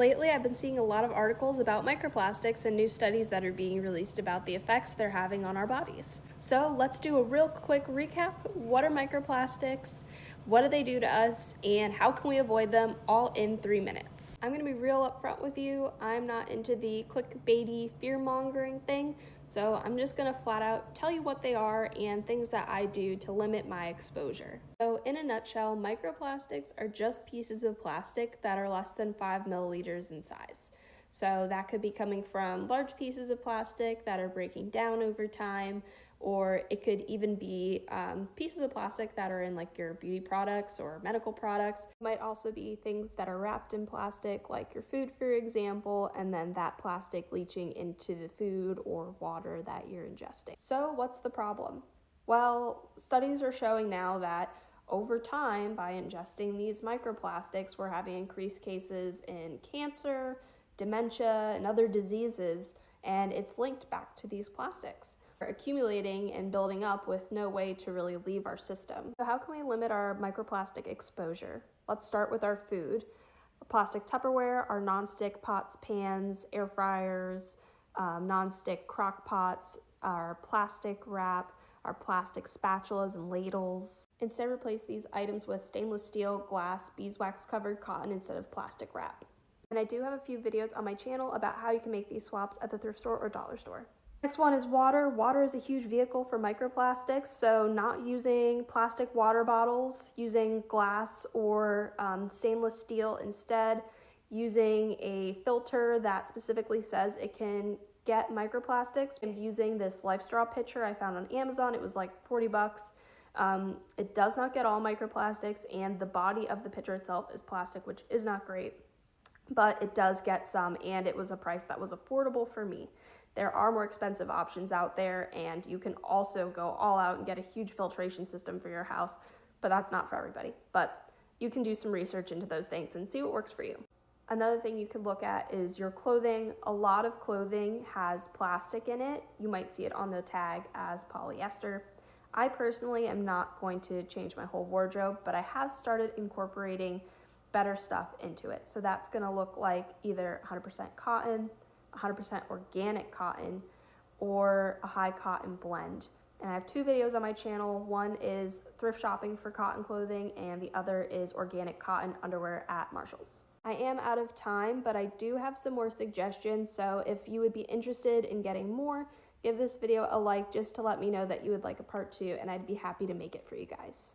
Lately, I've been seeing a lot of articles about microplastics and new studies that are being released about the effects they're having on our bodies. So let's do a real quick recap. What are microplastics? What do they do to us? And how can we avoid them, all in 3 minutes? I'm gonna be real upfront with you. I'm not into the clickbaity, fear-mongering thing. So I'm just gonna flat out tell you what they are and things that I do to limit my exposure. So in a nutshell, microplastics are just pieces of plastic that are less than 5 milliliters in size. So that could be coming from large pieces of plastic that are breaking down over time, or it could even be pieces of plastic that are in like your beauty products or medical products. It might also be things that are wrapped in plastic, like your food, for example, and then that plastic leaching into the food or water that you're ingesting. So what's the problem? Well, studies are showing now that over time, by ingesting these microplastics, we're having increased cases in cancer, dementia, and other diseases, and it's linked back to these plastics. We're accumulating and building up with no way to really leave our system. So how can we limit our microplastic exposure? Let's start with our food. Plastic Tupperware, our nonstick pots, pans, air fryers, nonstick crock pots, our plastic wrap, our plastic spatulas and ladles. Instead, replace these items with stainless steel, glass, beeswax covered cotton instead of plastic wrap. And I do have a few videos on my channel about how you can make these swaps at the thrift store or dollar store. Next one is water. Water is a huge vehicle for microplastics, so not using plastic water bottles, using glass or stainless steel instead, using a filter that specifically says it can get microplastics, and using this Life Straw pitcher I found on Amazon. It was like 40 bucks. It does not get all microplastics, and the body of the pitcher itself is plastic, which is not great, but it does get some, and it was a price that was affordable for me. There are more expensive options out there, and you can also go all out and get a huge filtration system for your house, but that's not for everybody. But you can do some research into those things and see what works for you. Another thing you can look at is your clothing. A lot of clothing has plastic in it. You might see it on the tag as polyester. I personally am not going to change my whole wardrobe, but I have started incorporating better stuff into it. So that's gonna look like either 100% cotton, 100% organic cotton, or a high cotton blend. And I have 2 videos on my channel. One is thrift shopping for cotton clothing, and the other is organic cotton underwear at Marshall's. I am out of time, but I do have some more suggestions, so if you would be interested in getting more, give this video a like just to let me know that you would like a part 2, and I'd be happy to make it for you guys.